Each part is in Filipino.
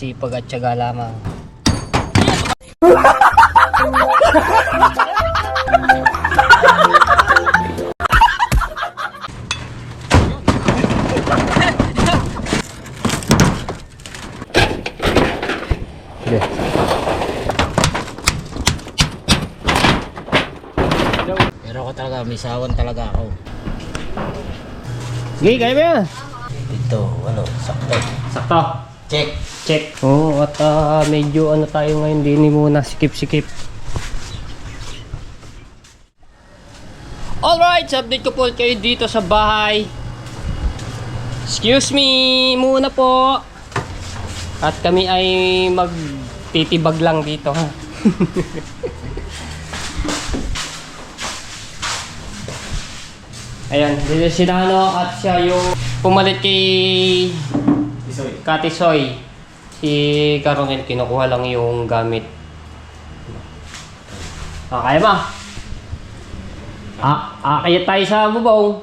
sipag at tiyaga lamang. Pero ako talaga, may sawan talaga ako. Sige, kaya ba yan? Ito, ano, sakto. Sakto? Check. Check. Oo, at medyo ano tayo ngayon, din muna sikip-sikip. Alright, update ko po kayo dito sa bahay. Excuse me muna po. At kami ay magtitibag lang dito ha. Ayan, dito si Nano at siya yung pumalit kay Katisoy. Si Caronel kinukuha lang yung gamit. Kaya ba? Kaya tayo sa bubong.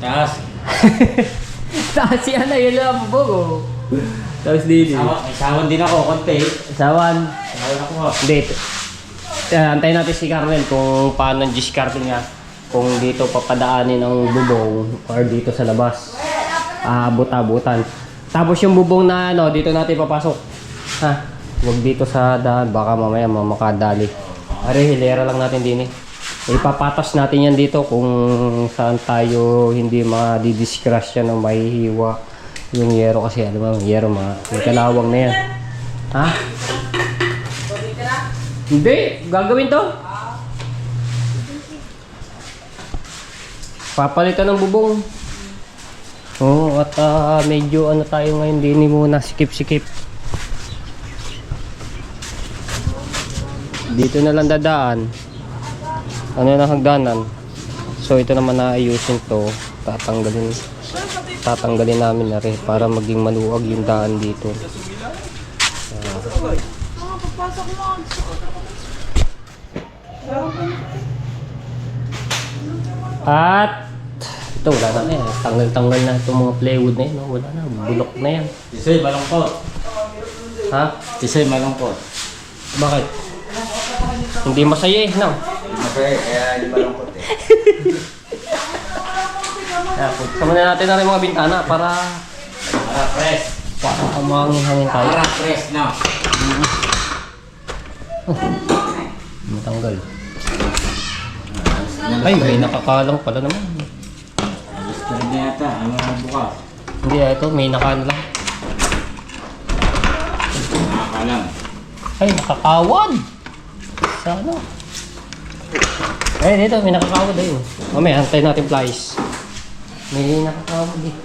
Taas. Taas si ano yun lang bubong oh. Tapos dito. May sawan din ako, konti. Sawan? Sawan ako ha. Dito. Antayin natin si Caronel kung paano discard niya. Kung dito papadaanin ang bubong or dito sa labas. Buta-butan. Tapos yung bubong na ano, dito natin papasok. Ha? Huwag dito sa daan, baka mamaya makadali. Are, hilera lang natin din eh. Ipapatas natin yan dito kung saan tayo hindi madidiscrash yan o mahihiwa yung yero kasi alam mo, yung yero may kalawang na yan. Ha? Hindi, gagawin to. Papalitan ng bubong. Oo, at medyo ano tayo ngayon, din muna sikip-sikip. Dito na lang dadaan. Ano na hagdanan. So ito naman naayusin to. Tatanggalin namin na rin para maging maluwag yung daan dito. At ito wala na yan. Tanggal na itong mga plywood na yan. No? Wala na. Bulok na yan. Tisoy, malungkot. Ha? Tisoy, malungkot. Bakit? Hindi masaya eh, no? Okay, kaya hindi malungkot eh. Sama na natin na rin mga bintana para Press. umangin-hangin tayo. Press na. Matanggal. Ay, may nakakalang pala naman. Gusto rin niya yata. Ano ang bukas? Hindi, ito may nakano lang. Nakakalang. Ay, nakakawad. Sa ano? Ay, dito, may nakakawad ayun. Mamaya, hantayin natin plies. May nakakawad eh.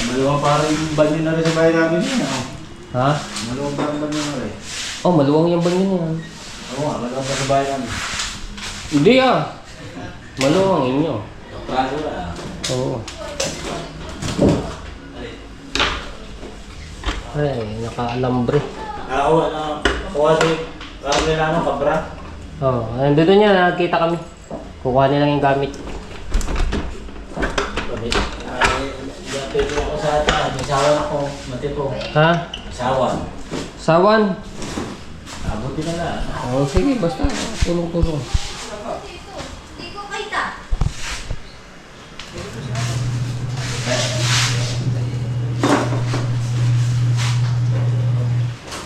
Maluwang parang yung banyo na rin sa bahay namin yun. Ha? Maluwang parang banyo na rin. Oh, maluwang yung banyo na yan. Oo nga, maluwang pa sa bahay namin. Hindi ah. Maluwang inyo. Kaso lang. Oo. Ay, naka-alambre. Kuha si Carmen ano, kabra. Oo, nandito niya, nakakita kami. Kukuha nilang yung gamit. Pwede ako sa ata. May sawan ako. Matipo. Ha? Sawan. Sawan? Abuti na lang. Oo, sige, basta. Tulong-tulong.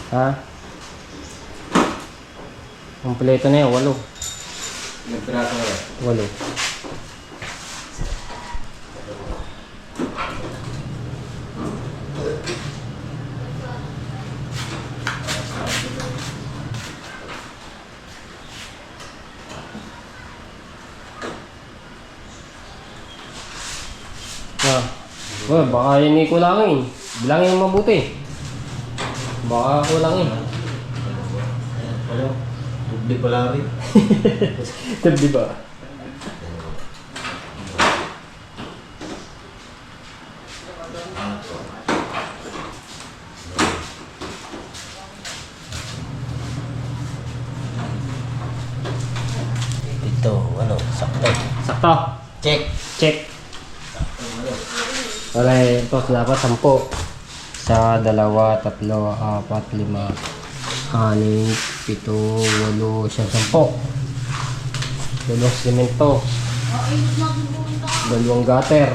Ha? Kompleto na yan, 8. Nagpiraso ko eh. 8. Well, baka hindi kulangin. Bilangin mo mabuti. Baka kulangin. Ano? Tubli pala rin. Di ba? Ito, ano, sakto. Sakto. Check. Check. Okay, ito dapat 10. Isa, dalawa, tatlo, apat, lima, anim, pito, walo, siyam, 10. Dalawang simento. Dalawang gutter.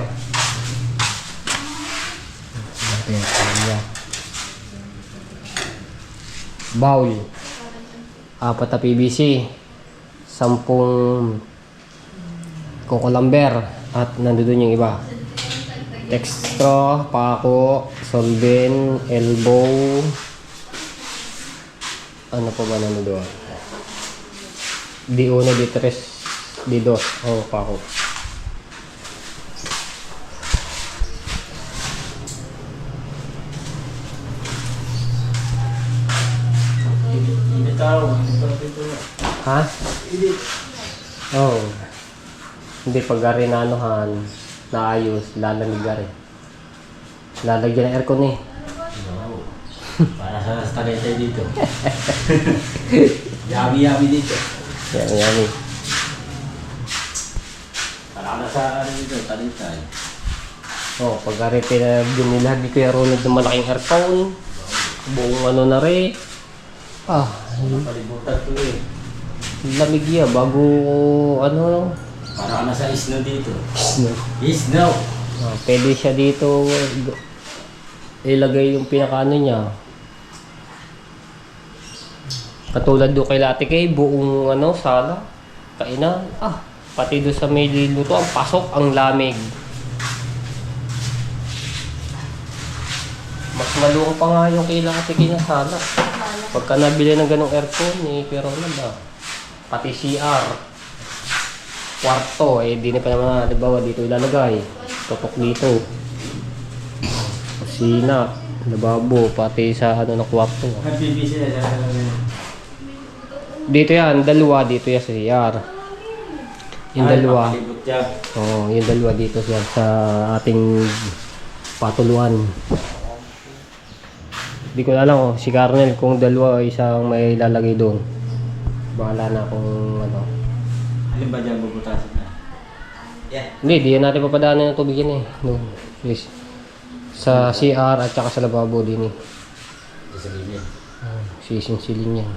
Bowl. 4 na PVC. 10 coco lumber. At nandoon yung iba. Textra, pako, solvent, elbow. Ano pa ba nandoon? D1, D3, D2. Oh, pako. Ha? Oh. Hindi pag rinanohan, naayos, lalamig rin. Lalagyan ng aircon eh. No. Para sa Tagaytay dito. Yummy dito. Yan eh. Para na sa ano dito, Tagaytay. Oh, pag binilhan ni Kuya Ronald ng malaking aircon, buong ano na rin. Ah, Palibutan ko eh. lamig yan bago ano. Para ka na sa snow dito. Snow. Snow! Pwede siya dito ilagay yung pinakaano niya. Katulad doon kay Lati Kay, buong ano, sala, kainan. Pati doon sa may luto, ang pasok, ang lamig. Mas maluwang pa nga yung kay Lati Kay na sala. Pagka nabili ng ganong aircon, pero pati CR, kwarto, di na pa naman, halimbawa dito ilalagay, tutok dito, kusina, lababo, pati sa ano na kwarto. PVC na Dito yan, dalawa dito yan sa CR. Yung dalawa, yung dalawa dito yan sa ating patuluan. Hindi ko na alam si Carnel kung dalawa o isang may lalagay doon. Bahala na kung ano. Alin ba dyan bubutasin na? Yeah. Hindi, di natin papadaanan ng tubig yan eh. No, please. Sa CR at saka sa lababo din eh. Sisinsilin yan.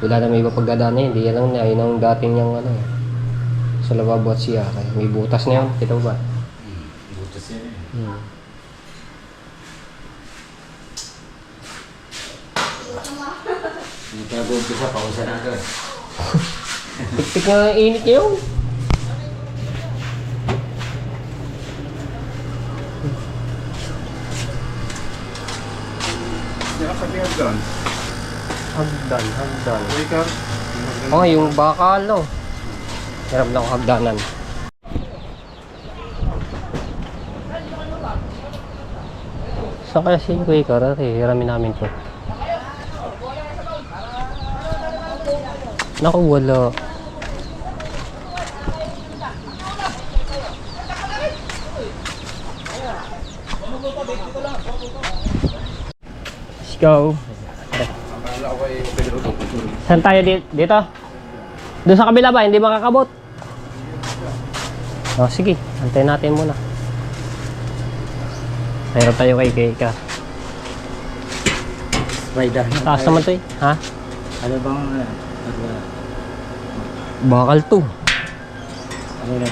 Wala na may iba pagdadaanan, hindi yan lang na. Yun ang dating niyang ano eh. Sa lababo at CR. May butas na yan. Kita mo ba? Butas yan eh. Hindi ka bumpisa, pausan na agad. Tik-tik na init niya yun. Hagdan. Hagdan. Ricard. Oh, yung bakal no. Hirap lang hagdanan. Saan kaya si Kuya Car? Hiramin namin to. Naku, wala. Let's go. Saan tayo dito? Doon sa kabila ba? Hindi makakabot? Oh, sige. Antayin natin muna. Mayroon tayo kay Ika. Rider. Taas naman to eh. Ha? Ano bang Bakal to. ano na?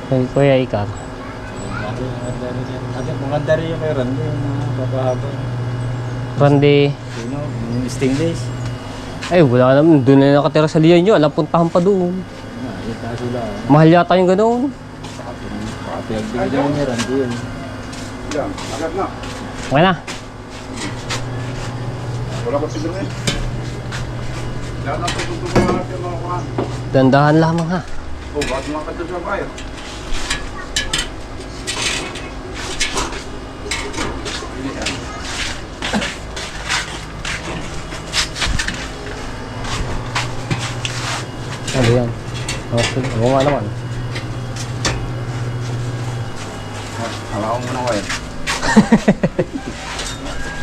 Kay Kuya Ika. Maganda rin yung may rando yung papahaba. Rande. Sino? Yung stainless. Ay, wala naman. Doon na nakatira sa liyan nyo. Alam, puntahan pa doon. Yung kaso lang. Mahal yata yung ganoon. Pinagbigyan yung may rando yun. Yan, agad na. Okay na. Wala ko siguro eh. Lahat na tututunan natin mga kuhan. Dandahan lamang ha. Oh, bakit mga kadyo sa bayan? Ano yan? Okay. Oo nga naman. Alaw mo na kayo.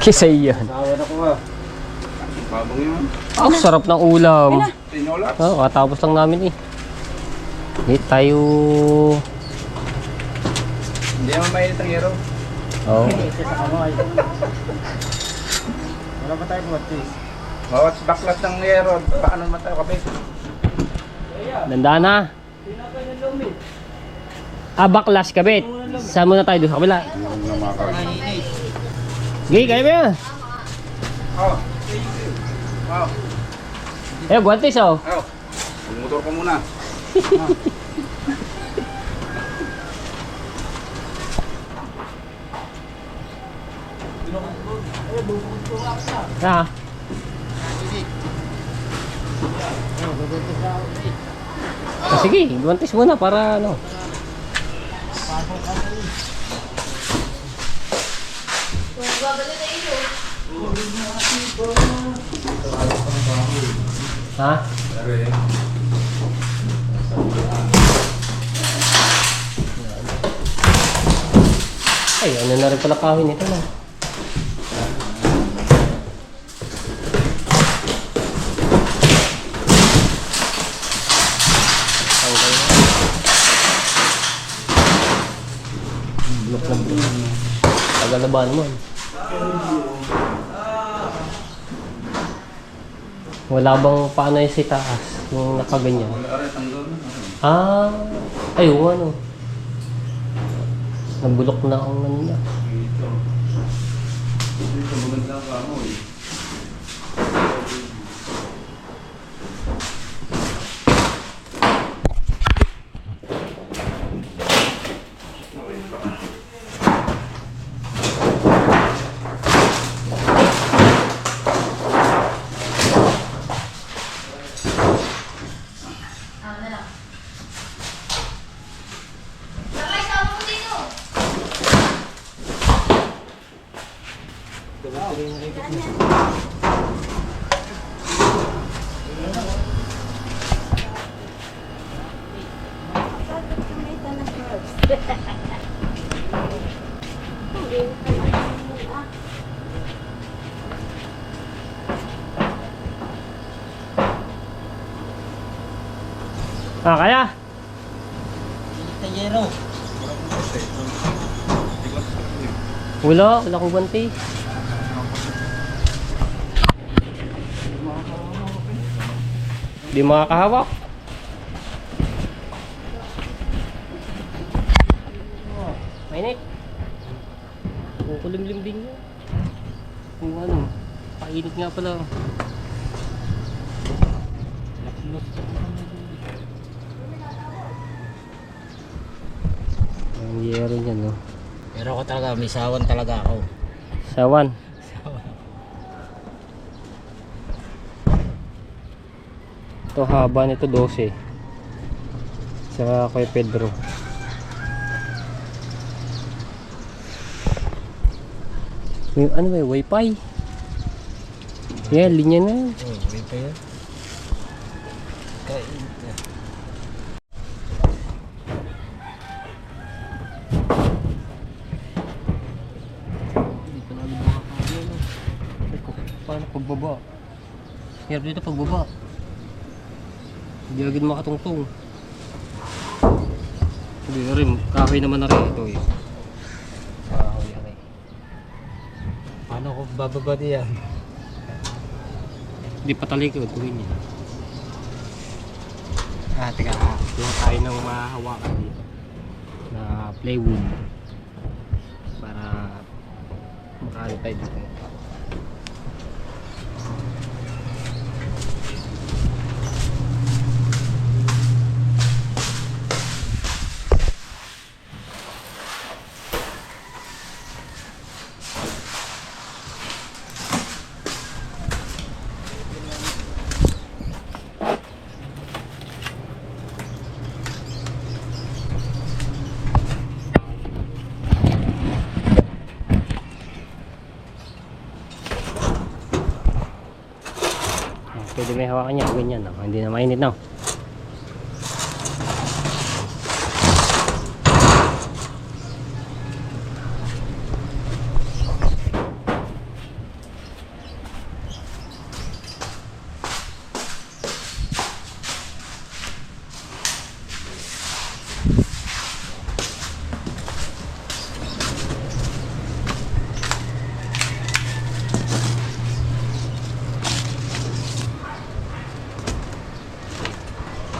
Kisay yan. Sawa na ko ha. Babang yun. Ang sarap ng ulam. Tinola. Oh, katapos lang namin eh. Tayo Hindi naman mainit ang hero. Oo. Ito sa kamay. Wala pa tayo buwatis. Bawat baklas ng hero, paano naman tayo kabit? Dandaan na. Baklas kabit. Saan muna tayo doon sa kabila? Gay, kaya ba yan? Oh. Oh. Guantes oh. Oh. Motor ko muna. Ha? Sige, guantes muna para ano. Ha? Ay, ano na rin pala kahoy nito na. Bulok lang po. Tagalaban mo. Wala bang paano yung si taas? Yung nakaganyan. Ah, ay, ano. Nabulok na ang ano na. Dito maganda ang kahoy. Kaya? Tayero. Wala akong guante. Di makakahawak. Mainit. Kukulimlim din yun. Kung ano, painit nga pala. Ang yero niyan, no? Pero ako talaga, may sawan talaga ako. Sawan. Ito haba nito 12. Sa kay Pedro. May ano may wifi. Yeah, linya na. Oh, may pa yan. Kain. Hindi pa namin makakaya, no? Paano pagbaba? Hirap dito pagbaba. Hindi agad makatungtong. Hindi rin, kahoy naman na rin ito eh. Kahoy na rin. Paano ko bababa diyan? Hindi patalikod, tuwin niya. Teka, kuha tayo ng mahahawakan dito na plywood para makaano tayo dito. Pwede may hawakan niya, ganyan, no? Hindi na mainit, no?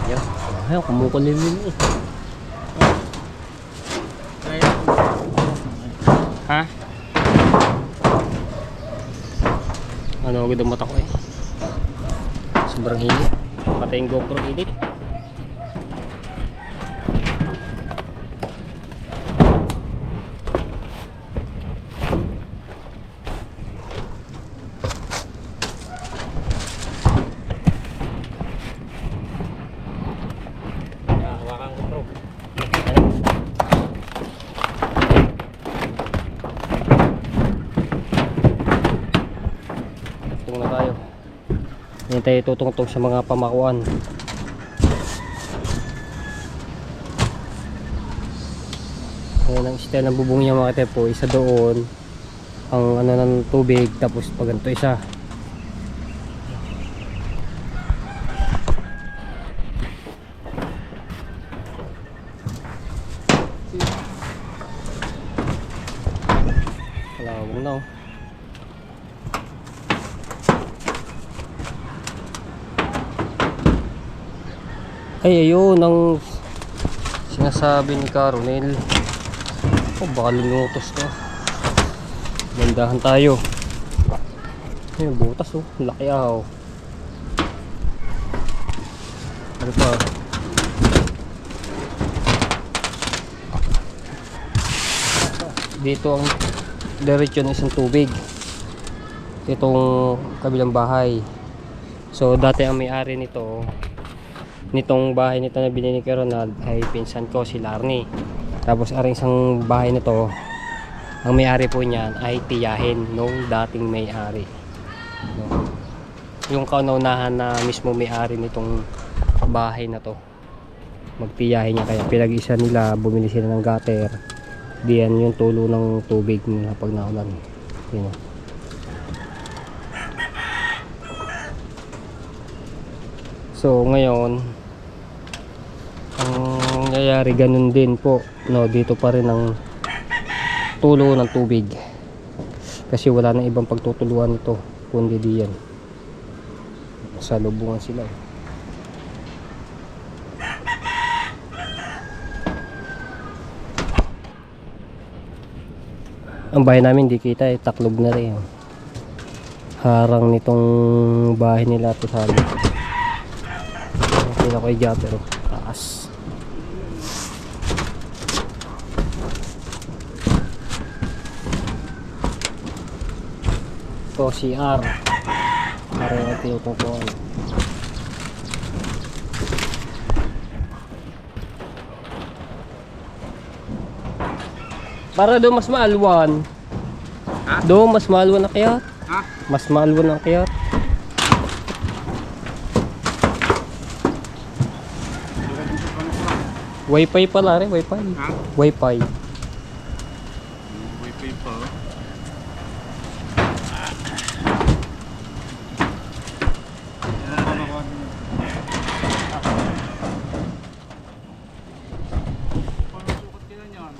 Ayun. Ayun, kumukulilin eh. Ha? Ano agad ang mata ko eh. Sobrang init. Patay yung GoPro init. Hawakan GoPro. Tingnan na tayo. Yan tayo tutungtong sa mga pamakuan. Ayan ang style ng bubong niya mga tepo. Isa doon ang ano ng tubig, tapos pag ganito isa. Kalawang na oh. Ay ayun ang sinasabi ni Caronel. Oh, baka lunutos to. Bandahan tayo. Ayun, butas oh. Laki ah oh. Ano pa? Dito ang diretsyon isang tubig. Itong kabilang bahay. So dati ang may-ari nitong bahay nito na binili ni Ronald ay pinsan ko si Larnie. Tapos aring isang bahay nito, ang may-ari po niyan ay tiyahin nung dating may-ari. No? Yung kaunahan na mismo may-ari nitong bahay na to, magtiyahin niya, kaya pinag-isa nila, bumili sila ng gutter. Diyan yung tulo ng tubig nila pag naulan. Yun. So ngayon ang nangyayari ganun din po, no, dito pa rin ang tulo ng tubig kasi wala na ibang pagtutuluan ito kundi diyan sa lubungan sila. Ang bahay namin di kita eh, taklob na rin. Harang nitong bahay nila to sa ko ay pero taas. Ito CR. Parang ito yung kukuhan. Para doon mas maalwan. Ha? Doon mas maalwan na kaya? Ha? Mas maalwan na kaya? Wi-Fi pala rin, Wi-Fi. Ha? Wi-Fi. Wi-Fi pa.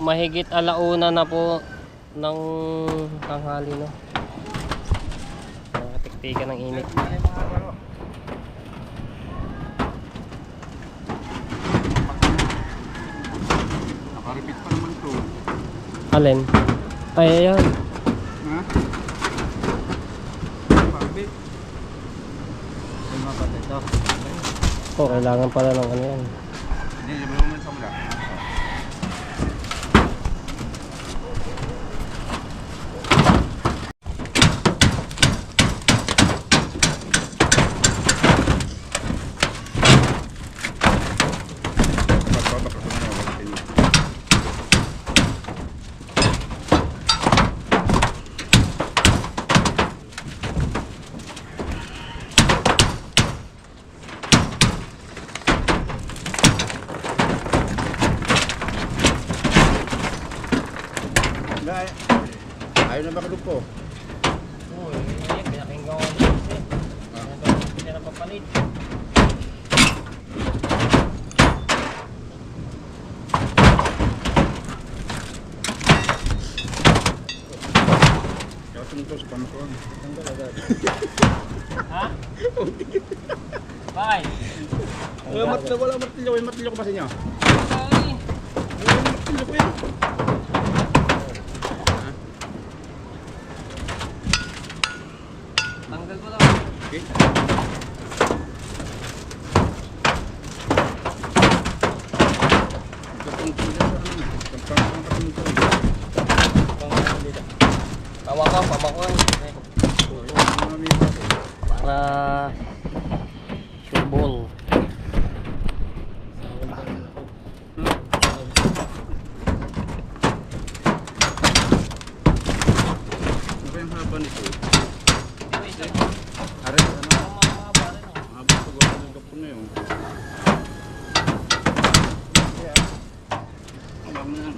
Mahigit alauna na po ng tanghali, no? Nakatiktikan ng init. Nakaripit pa naman to. Alin? Ay, ayan. Ha? Parbit. Ay, mapatay ito. Oh, kailangan pala ng ano yan. Hindi, di ba naman sa mula? Ayaw na ba kalupo? Oo, yun. Pinakinggan ko na kasi. Hindi na papalit. Kaya tumutos pa na ko. Ha? Bakit? Wala martilyo. May martilyo ko ba sa inyo? Wala martilyo ko yan. Tanggal ko lang. Okay. Pamakon. Para sureball. Ano ba yung haba nito? Aray, ano? Haba ko gawa ng gapon na yun. Haba mo yan.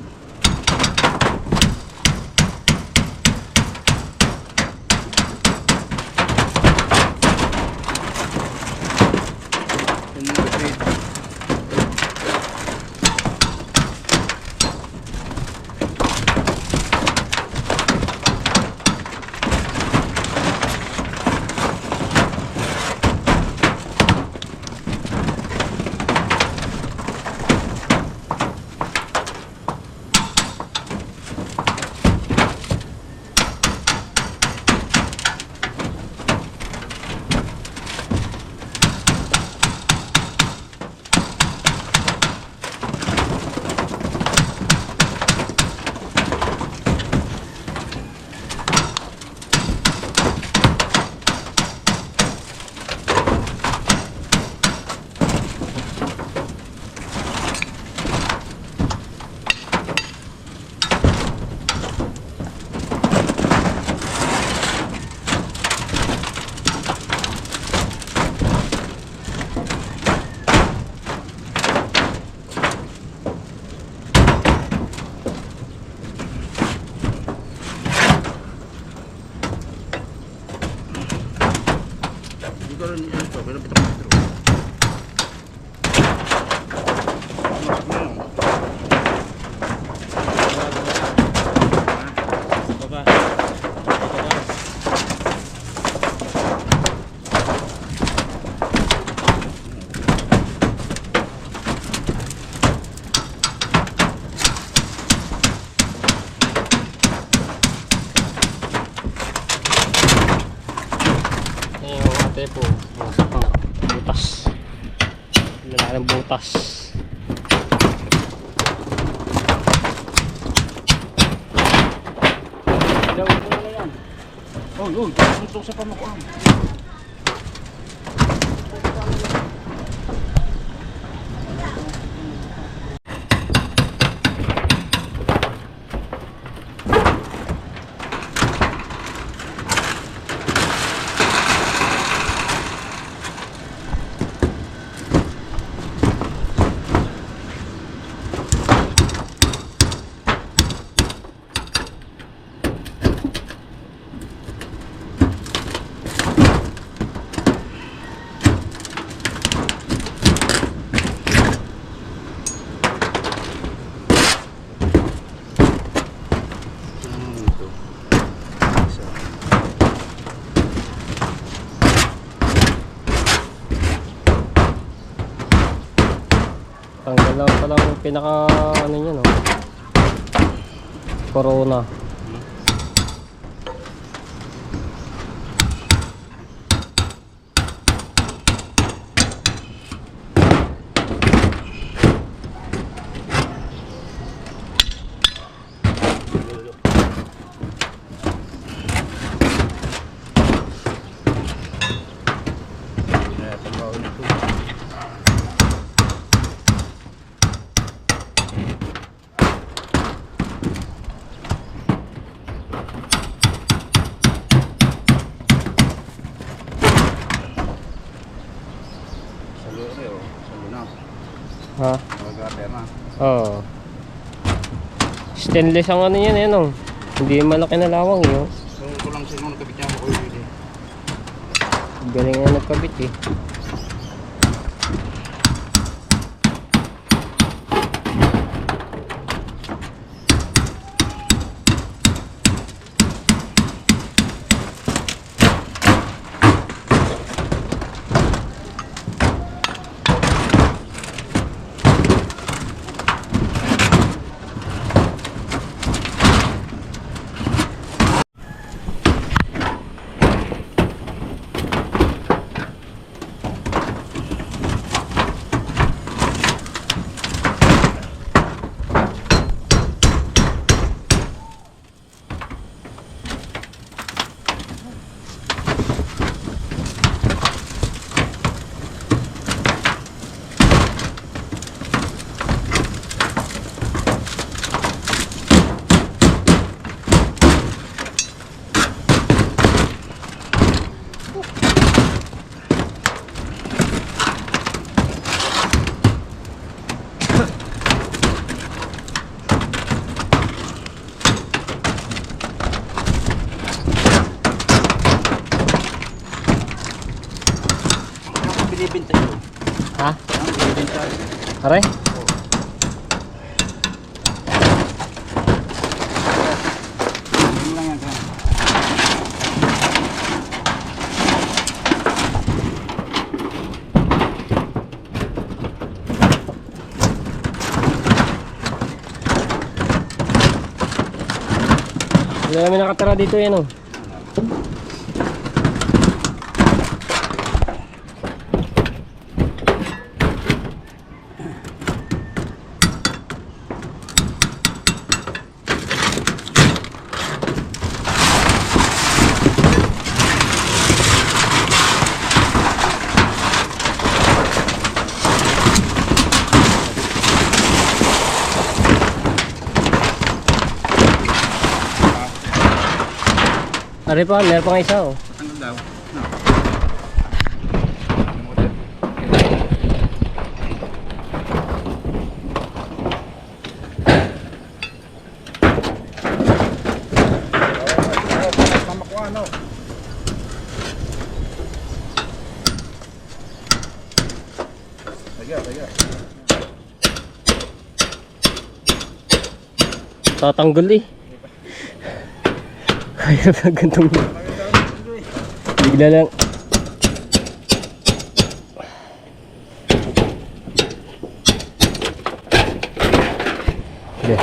Tepo, butas. Lalaki ng butas. Gawin mo na yan. Oh, tuntok sa pamakuan. Tanggal lang pala yung pinaka ano niya, no? Corona. Ha? Oo. Stainless ang ano yan, no? Hindi malaki na lawang yun. So, ito lang sino nakabit niya ako yun. Galing nga nagkabit eh. Aray? Yun lang yan. Hindi namin nakatira dito yan oh. Aray pa, meron pa nga isa oh. Ano daw? No. Pamakuha, no? Tagya. Tatanggol eh. Kaya na gantong bigla lang. Okay.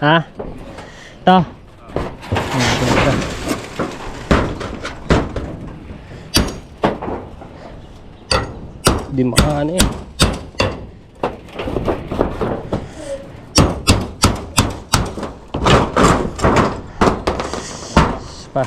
Ha? Ito. Di makaano eh. Pa.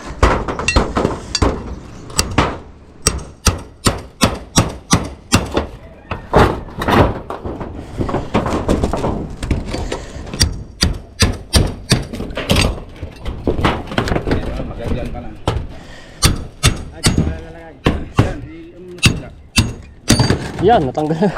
Magandyan pa lang. Yan, natanggal na.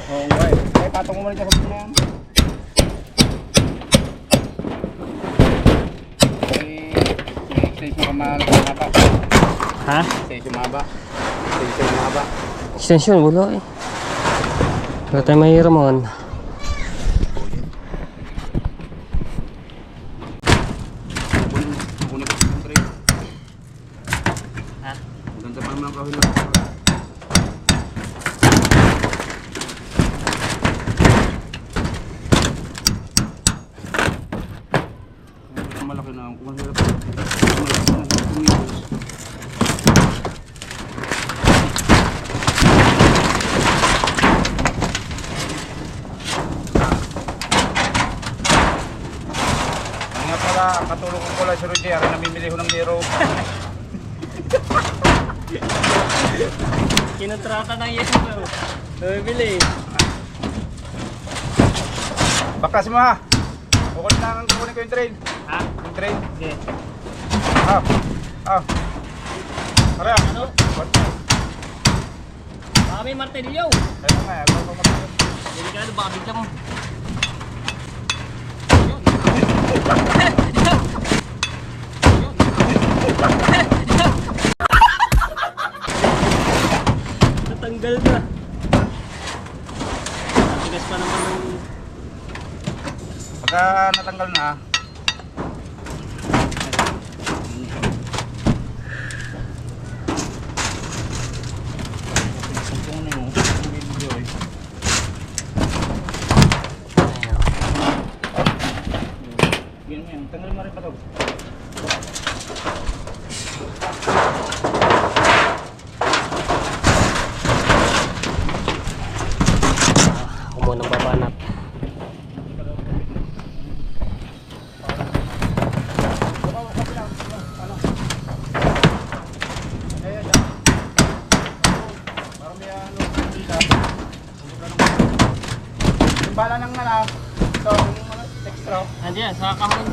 Oo, ay, patong mo muna dyan sa na yan. Extension ka mahaba. Ha? Extension mahaba. Extension, wala eh. Wala tayo mahiraman. Kunin ko yung tray. Ha? Maganda pa naman ang kahil na. Malaki na ang kumanhirap. Nga pala, katulong ko pala si Rudy, ari namimili ko ng Nero. Kinontrata ng yes mo. Bibili. Bakas mo ha. Kukunin na ang kukunin ko yung train. Ha? Yung train. Sige. Pare, ano? Baka may martilyo. Ayun nga, ako pa mag- Delikado, baka bigla mo. Natanggal na. Matigas pa naman ng... Pagka natanggal na, tanggal mo rin pa to. Ako munang babanat. Yung bala ng ito, yung extra. Andiyan, sa kahon.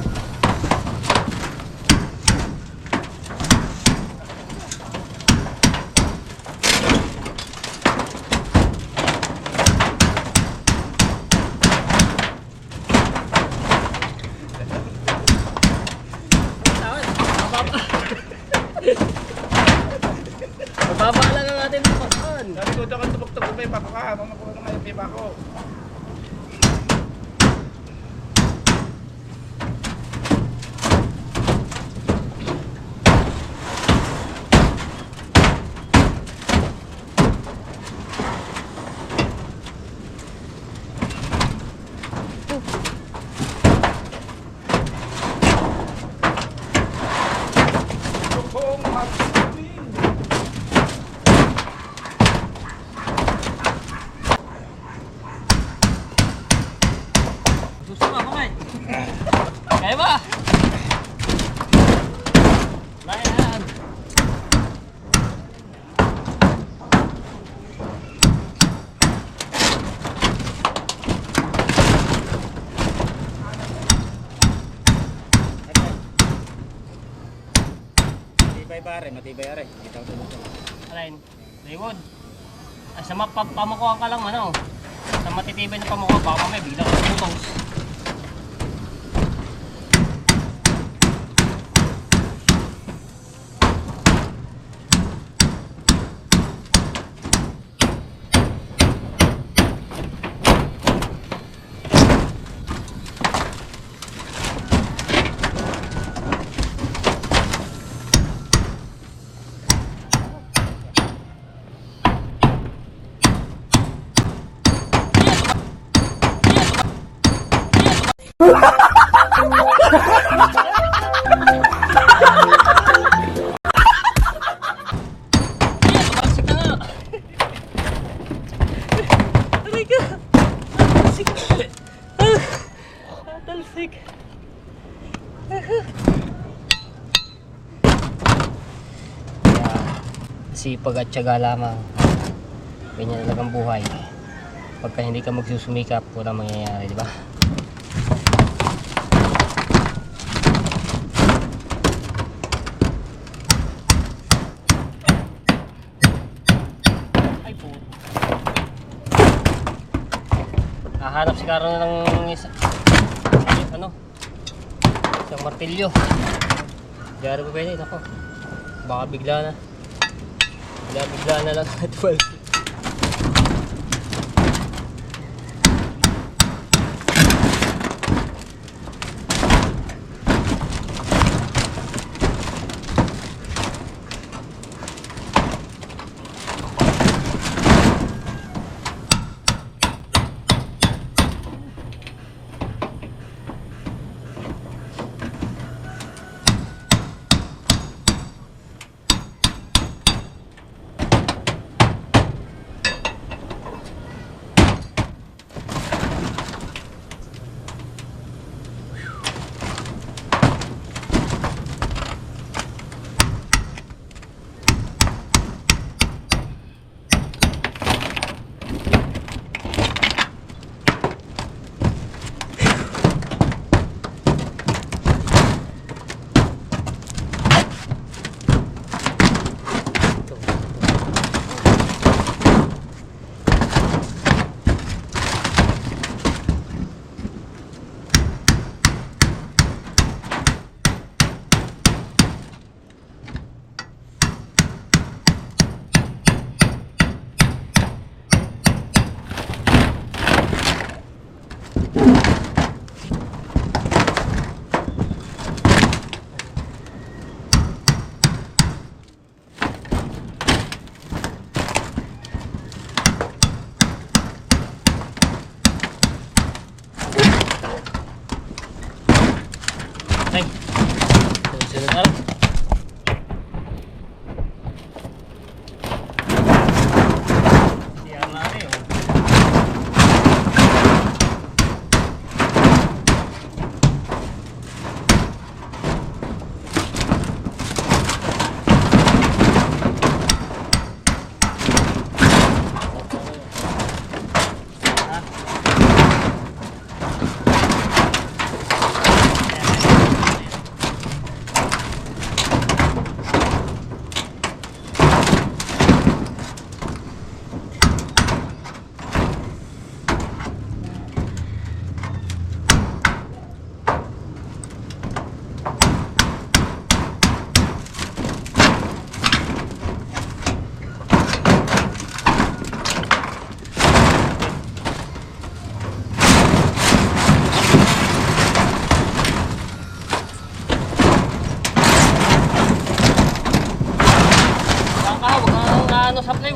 lang ang ating pagkaan. Sabi ko, dyan ka tumugtog ko, may pako ka. Ano ko na may pako? Kung mag-swimming. Gusto mo, kamay. Kaya ba? Bayan. Matibay pare, matibay are. Ikaw tumutong. Alain, Raywood. Sa pamukuhan ka lang, ano? Sa matitibay na pamukuhan, baka mamaya bigla ka tumutong. Talsik ka nga! Aray ka! Talsik! Talsik! Sipag at tiyaga lamang. Ganyan talagang buhay. Pagka hindi ka magsusumikap, walang mangyayari, di ba? Ay po. Hahanap si Karo ng isa. Ano? Isang martilyo. Diyan ko pwede, nako. Baka bigla na. Bigla na lang at 12.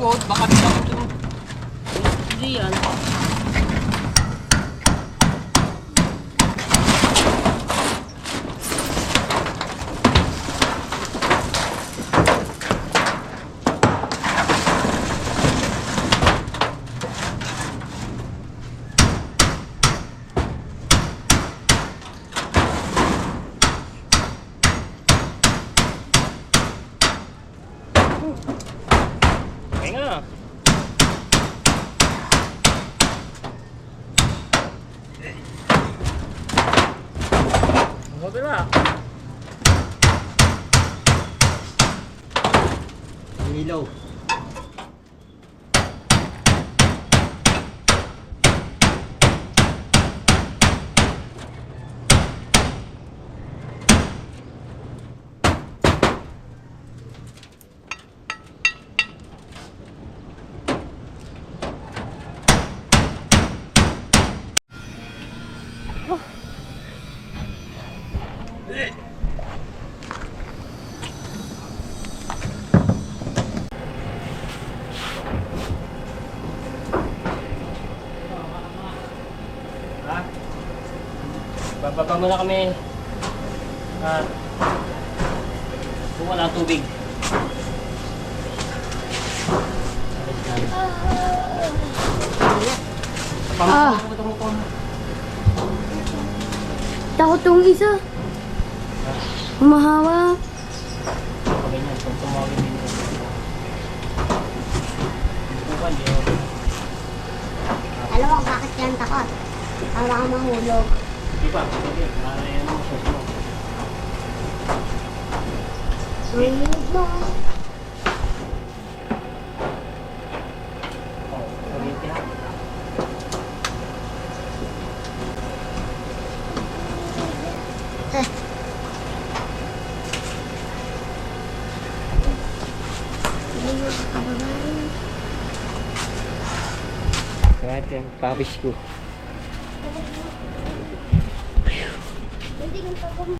likod, baka bigla ito. Hindi yan. Okay nga. Okay ba? Ilaw. Bababa muna kami. At buka ng tubig. Ah. Takot tong isa. Humahawak. Ganyan, kung tumawin din ito. Bukan yun. Alam mo bakit yan takot? Para ka mahulog. Di ba? Hindi. Para yan ang sus mo. Rinig mo. Oh, sabihin ka. Kaya ito yung pawis ko.